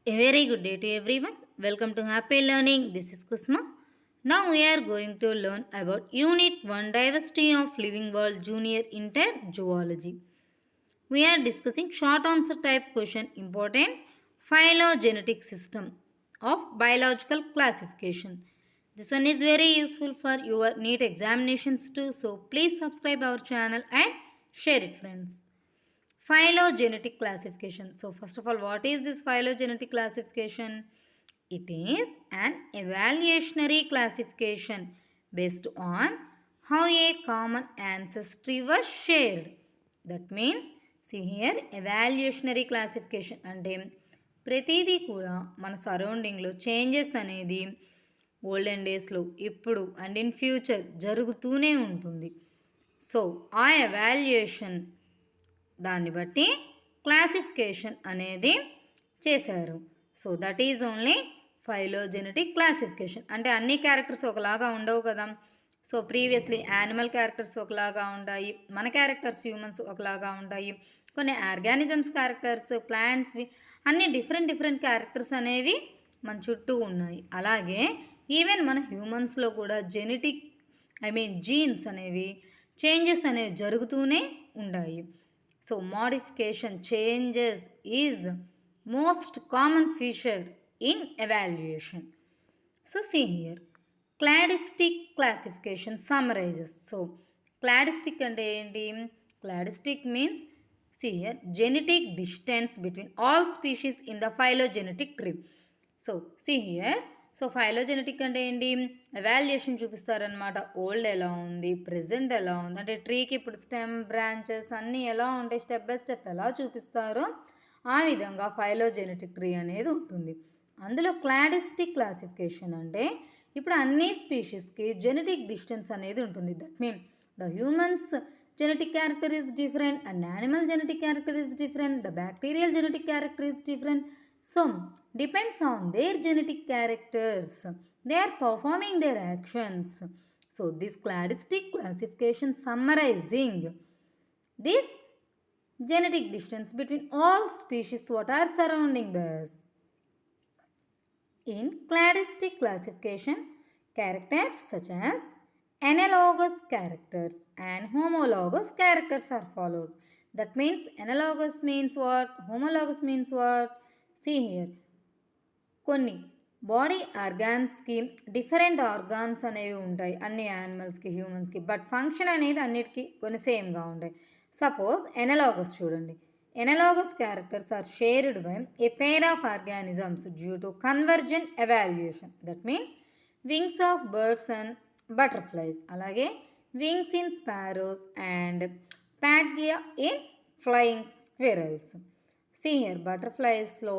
A very good day to everyone. Welcome to Happy Learning. This is Kusma. Now we are going to learn about Unit 1 Diversity of Living World Jr.inter Zoology. We are discussing short answer type question important phylogenetic system of biological classification. This one is very useful for your NEET examinations too. So please subscribe our channel and share it friends. Phylogenetic classification. So first of all, what is this phylogenetic classification? It is an evaluationary classification based on how a common ancestry was shared. That means, see here, evaluationary classification అంటే ప్రతిదీ కూడా మన సరౌండింగ్లో changes అనేది olden డేస్లో ఇప్పుడు and in future జరుగుతూనే ఉంటుంది. So ఆ ఎవాల్యుయేషన్ దాన్ని బట్టి క్లాసిఫికేషన్ అనేది చేశారు. So that is only phylogenetic classification. అంటే అన్ని క్యారెక్టర్స్ ఒకలాగా ఉండవు కదా. సో ప్రీవియస్లీ యానిమల్ క్యారెక్టర్స్ ఒకలాగా ఉంటాయి, మన క్యారెక్టర్స్ హ్యూమన్స్ ఒకలాగా ఉంటాయి, కొన్ని ఆర్గానిజమ్స్ క్యారెక్టర్స్, ప్లాంట్స్వి అన్ని డిఫరెంట్ క్యారెక్టర్స్ అనేవి మన చుట్టూ ఉన్నాయి. అలాగే ఈవెన్ మన హ్యూమన్స్లో కూడా జీన్స్ అనేవి చేంజెస్ అనేవి జరుగుతూనే ఉంటాయి. So modification changes is most common feature in evaluation. So see here, cladistic classification summarizes. So cladistic ante enti? Cladistic means, see here, genetic distance between all species in the phylogenetic tree. So see here, so phylogenetic అంటే ఏంటి? Evaluation చూపిస్తారనమాట. Old ఎలా ఉంది, present ఎలా ఉంది, అంటే ట్రీకి ఇప్పుడు stem, branches అన్నీ ఎలా ఉంటాయి, స్టెప్ బై స్టెప్ ఎలా చూపిస్తారో ఆ విధంగా ఫైలోజెనెటిక్ ట్రీ అనేది ఉంటుంది. అందులో క్లాడిస్టిక్ క్లాసిఫికేషన్ అంటే ఇప్పుడు అన్ని స్పీషీస్కి జెనెటిక్ డిస్టెన్స్ అనేది ఉంటుంది. That mean the humans genetic character is different and animal genetic character is different, the bacterial genetic character is different. So depends on their genetic characters, they are performing their actions. So this cladistic classification summarizing this genetic distance between all species what are surrounding us. In cladistic classification, characters such as analogous characters and homologous characters are followed. That means analogous means what? Homologous means what? See here, కొన్ని body ఆర్గాన్స్కి different organs అనేవి ఉంటాయి అన్ని యానిమల్స్కి, హ్యూమన్స్కి, but function అనేది అన్నిటికీ కొన్ని సేమ్గా ఉంటాయి. Suppose analogous చూడండి, analogous characters are shared by a pair of organisms due to convergent evaluation. That mean wings of birds and butterflies, అలాగే wings in sparrows and patagia in flying squirrels. See here, బటర్ఫ్లైస్లో,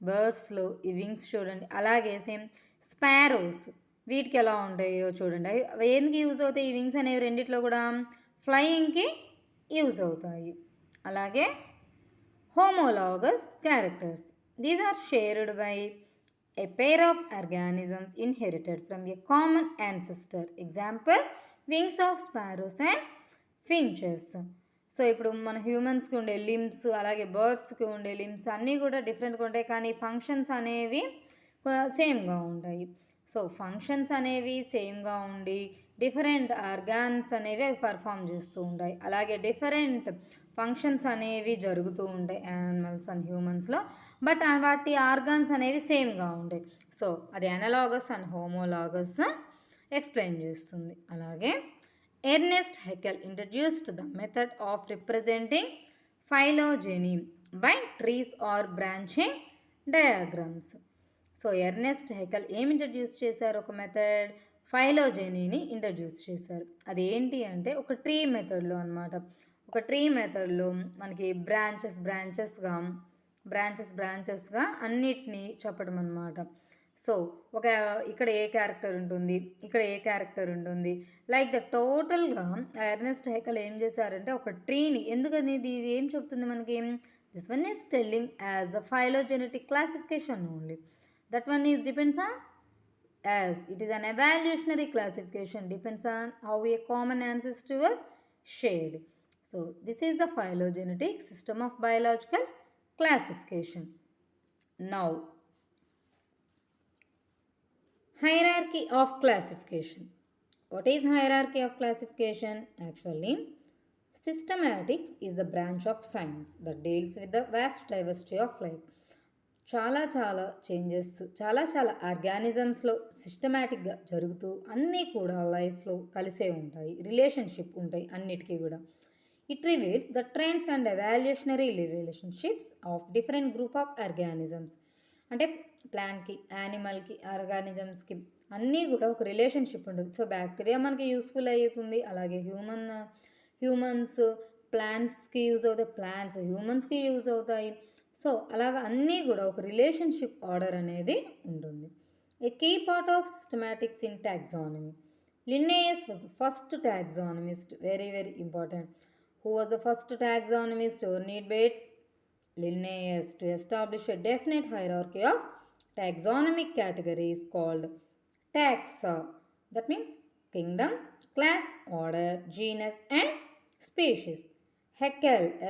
బర్డ్స్లో ఈ wings చూడండి, అలాగే same sparrows వీటికి ఎలా ఉంటాయో చూడండి. అవి ఎందుకు యూజ్ అవుతాయి? ఈ వింగ్స్ అనేవి రెండిట్లో కూడా ఫ్లయింగ్కి యూజ్ అవుతాయి. అలాగే homologous characters, these are shared by a pair of organisms inherited from a common ancestor. Example, wings of sparrows and finches. So ఇప్పుడు మన హ్యూమన్స్కి ఉండే లిమ్స్, అలాగే బర్డ్స్కి ఉండే లిమ్స్ అన్నీ కూడా డిఫరెంట్గా ఉంటాయి, కానీ ఫంక్షన్స్ అనేవి సేమ్గా ఉంటాయి. సో ఫంక్షన్స్ అనేవి సేమ్గా ఉండి డిఫరెంట్ ఆర్గాన్స్ అనేవి అవి పర్ఫామ్ చేస్తూ ఉంటాయి. అలాగే డిఫరెంట్ ఫంక్షన్స్ అనేవి జరుగుతూ ఉంటాయి యానిమల్స్ అండ్ హ్యూమన్స్లో, బట్ వాటి ఆర్గాన్స్ అనేవి సేమ్గా ఉంటాయి. సో అది అనలాగస్ అండ్ హోమోలాగస్ ఎక్స్ప్లెయిన్ చేస్తుంది. అలాగే Ernest Haeckel introduced the method of representing phylogeny by trees or branching diagrams. So Ernest Haeckel ఏమి ఇంట్రడ్యూస్ చేశారు? ఒక మెథడ్, ఫైలోజెనీని ఇంట్రడ్యూస్ చేశారు. అది ఏంటి అంటే ఒక ట్రీ మెథడ్లో అనమాట. ఒక ట్రీ మెథడ్లో మనకి బ్రాంచెస్గా అన్నిటినీ చెప్పడం అనమాట. సో ఒక ఇక్కడ ఏ క్యారెక్టర్ ఉంటుంది, ఇక్కడ ఏ క్యారెక్టర్ ఉంటుంది, లైక్ ద టోటల్గా ఎర్నెస్ట్ హెకెల్ ఏం చేశారంటే ఒక ట్రీని, ఎందుకని ఇది ఏం చెప్తుంది మనకి? This one is telling as the phylogenetic classification only. That one is depends on, as it is an evaluationary classification, depends on how a common ancestor was shared. So this is the phylogenetic system of biological classification. Now, hierarchy of classification. What is hierarchy of classification? Actually, systematics is the branch of science that deals with the vast diversity of life. చాలా changes చాలా ఆర్గానిజమ్స్లో సిస్టమేటిక్గా జరుగుతూ అన్నీ కూడా లైఫ్లో కలిసే ఉంటాయి, relationship ఉంటాయి అన్నిటికీ కూడా. It reveals the trends and evolutionary relationships of different group of organisms. అంటే ప్లాంట్కి, యానిమల్కి, ఆర్గానిజమ్స్కి అన్నీ కూడా ఒక రిలేషన్షిప్ ఉంటుంది. సో బ్యాక్టీరియా మనకి యూస్ఫుల్ అవుతుంది, అలాగే హ్యూమన్స్ ప్లాంట్స్కి యూజ్ అవుతాయి, ప్లాంట్స్ హ్యూమన్స్కి యూజ్ అవుతాయి. సో అలాగ అన్నీ కూడా ఒక రిలేషన్షిప్ ఆర్డర్ అనేది ఉంటుంది. A key part of systematics in taxonomy. Linnaeus was the first taxonomist. Very important. Who was the first taxonomist or need wait? Linnaeus, to establish a definite hierarchy of taxonomic categories called taxa. That means kingdom, class, order, genus and species.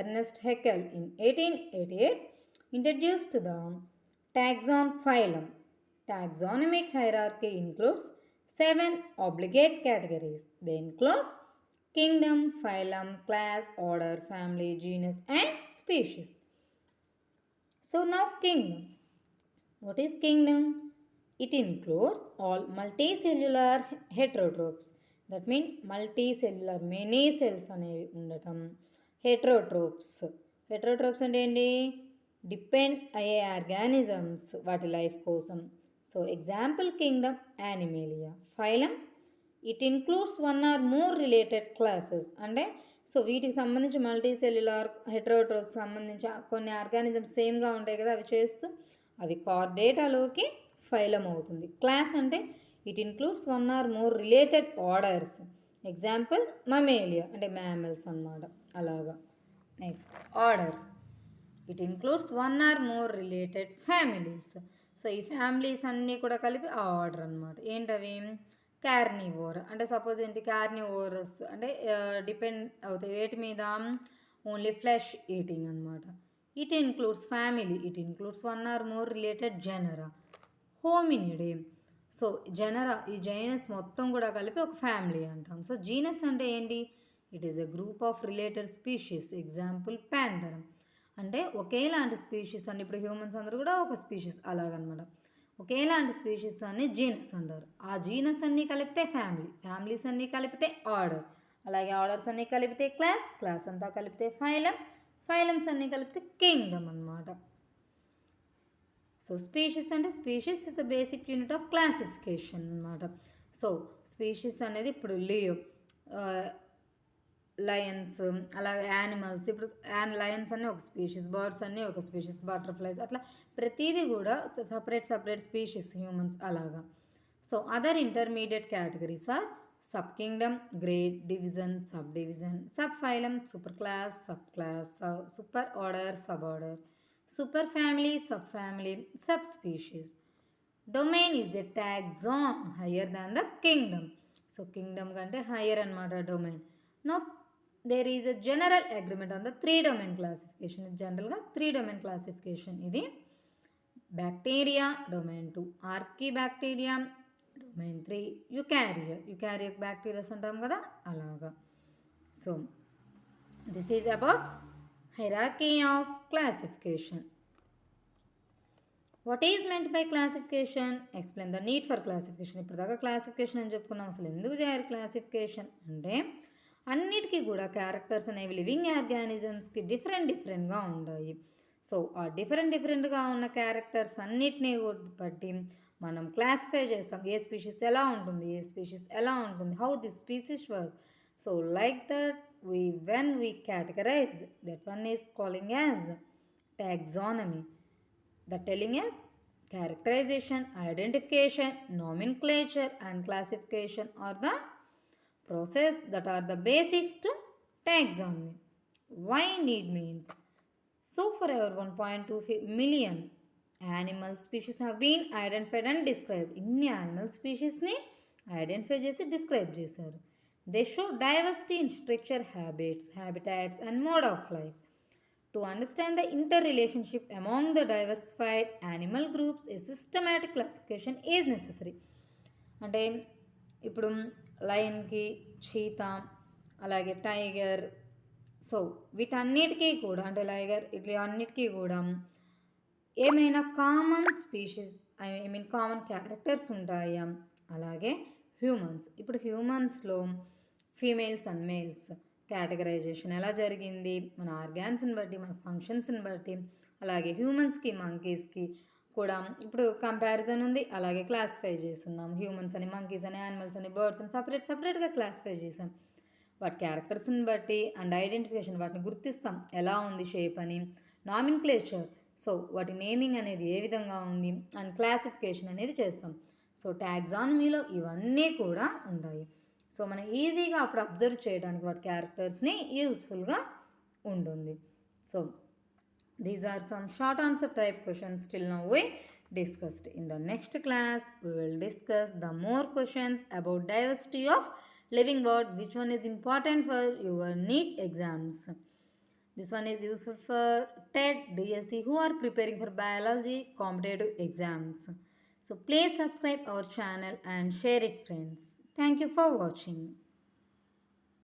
Ernest Haeckel in 1888 introduced the taxon phylum. Taxonomic hierarchy includes 7 obligate categories. They include kingdom, phylum, class, order, family, genus and species. So now kingdom. What is kingdom? It includes all multicellular heterotrophs. That means multicellular, many cells అనేవి ఉండటం. Heterotrophs. Heterotrophs అంటే ఏంటి? Depend అయ్యే organisms వాటి life కోసం. So example Kingdom Animalia. Phylum it includes 1 or more related classes. అంటే so వీటికి సంబంధించి మల్టీ సెల్యులార్ హెట్రోట్రోప్స్ సంబంధించి కొన్ని ఆర్గానిజమ్స్ సేమ్గా ఉంటాయి కదా, అవి చేస్తూ అవి కార్డేటాలోకి ఫైలం అవుతుంది. క్లాస్ అంటే it includes 1 or more related orders. Example Mammalia అంటే మ్యామల్స్ అన్నమాట. అలాగా. Next order. It includes 1 or more related families. So ఈ ఫ్యామిలీస్ అన్నీ కూడా కలిపి ఆ ఆర్డర్ అనమాట. ఏంటవి? కార్నివోర్ అంటే సపోజ్ ఏంటి, కార్నివోరస్ అంటే డిపెండ్ అవుతాయి వేటి మీద? ఓన్లీ ఫ్లెష్ ఈటింగ్ అనమాట. It includes family. It includes 1 or more related genera. Hominidae. So genera, ఈ జైనస్ మొత్తం కూడా కలిపి ఒక ఫ్యామిలీ అంటాం. సో జీనస్ అంటే ఏంటి? It is a group of related species. Example Panthera అంటే ఒకేలాంటి స్పీషీస్ అండి. ఇప్పుడు హ్యూమన్స్ అందరూ కూడా ఒక స్పీషీస్ అలాగనమాట. ఒకేలాంటి స్పీషీస్ అన్ని జీనస్ అంటారు. ఆ జీనస్ అన్నీ కలిపితే ఫ్యామిలీ, ఫ్యామిలీస్ అన్నీ కలిపితే ఆర్డర్, అలాగే ఆర్డర్స్ అన్నీ కలిపితే క్లాస్, క్లాస్ అంతా కలిపితే ఫైలం, ఫైలమ్స్ అన్నీ కలిపితే కింగ్డమ్ అన్నమాట. సో స్పీషీస్ అంటే species is the basic unit of classification అన్నమాట. సో స్పీషీస్ అనేది ఇప్పుడు లియో, లయన్స్, అలాగే యానిమల్స్. ఇప్పుడు లయన్స్ అన్నీ ఒక స్పీషీస్, బర్డ్స్ అన్నీ ఒక స్పీషీస్, బటర్ఫ్లైస్, అట్లా ప్రతిదీ కూడా సపరేట్ స్పీషీస్, హ్యూమన్స్ అలాగా. So other intermediate categories are sub kingdom, grade, division, sub division, sub phylum, super class, sub class, super order, sub order, super family, sub family, sub species. Domain is a taxon higher than the kingdom. So kingdom కంటే higher అనమాట domain. No there is a general agreement on the 3 domain classification. ఇది జనరల్గా 3 domain classification. ఇది bacteria domain 2, ఆర్కీబ్యాక్టీరియా domain 3, యుకారియోక్ bacterias అంటాం కదా అలాగా. So this is about hierarchy of classification. What is meant by classification? Explain the need for classification. ఇప్పుడు దాకా classification అని చెప్పుకున్నాం. అసలు ఎందుకు చేయాలి క్లాసిఫికేషన్ అంటే అన్నిటికీ కూడా క్యారెక్టర్స్ అనేవి లివింగ్ ఆర్గానిజమ్స్కి డిఫరెంట్గా ఉంటాయి. సో ఆ డిఫరెంట్గా ఉన్న క్యారెక్టర్స్ అన్నిటినీ బట్టి మనం క్లాసిఫై చేస్తాం. ఏ స్పీషీస్ ఎలా ఉంటుంది, how this species work. So like that when we categorize, that one is calling as taxonomy. The telling as characterization, identification, nomenclature and classification are the process that are the basics to taxonomy. Why need means? So for our 1.2 million animal species have been identified and described. ఇన్ని animal speciesని identify చేసి describe చేశారు. They show diversity in structure, habits, habitats and mode of life. To To understand the interrelationship among the diversified animal groups, a systematic classification is necessary. అంటే ఇప్పుడు లయన్కి cheetah అలాగే tiger, so వీటన్నిటికీ కూడా అంటే లైగర్ ఇట్లా అన్నిటికీ కూడా ఏమైనా కామన్ స్పీషీస్ కామన్ క్యారెక్టర్స్ ఉంటాయా? అలాగే హ్యూమన్స్, ఇప్పుడు హ్యూమన్స్లో ఫీమేల్స్ అండ్ మేల్స్ కేటగరైజేషన్ ఎలా జరిగింది మన ఆర్గాన్స్ని బట్టి, మన ఫంక్షన్స్ని బట్టి. అలాగే హ్యూమన్స్కి మంకీస్కి కూడా ఇప్పుడు కంపారిజన్ ఉంది, అలాగే క్లాసిఫై చేస్తున్నాం. హ్యూమన్స్ అని, మంకీస్ అని, యానిమల్స్ అని, బర్డ్స్ అని సపరేట్గా క్లాసిఫై చేసాం. వాటి క్యారెక్టర్స్ని బట్టి అండ్ ఐడెంటిఫికేషన్, వాటిని గుర్తిస్తాం ఎలా ఉంది షేప్ అని. నామిన్క్లేచర్, సో వాటి నేమింగ్ అనేది ఏ విధంగా ఉంది అండ్ క్లాసిఫికేషన్ అనేది చేస్తాం. సో టాక్సానమీలో ఇవన్నీ కూడా ఉంటాయి. సో మనం ఈజీగా అప్పుడు అబ్జర్వ్ చేయడానికి వాటి క్యారెక్టర్స్ని యూస్ఫుల్గా ఉంటుంది. So these are some short answer type questions till now we discussed. In the next class we will discuss the more questions about diversity of living world, which one is important for your NEET exams. This one is useful for TET, DSC who are preparing for biology competitive exams. So please subscribe our channel and share it, friends. Thank you for watching.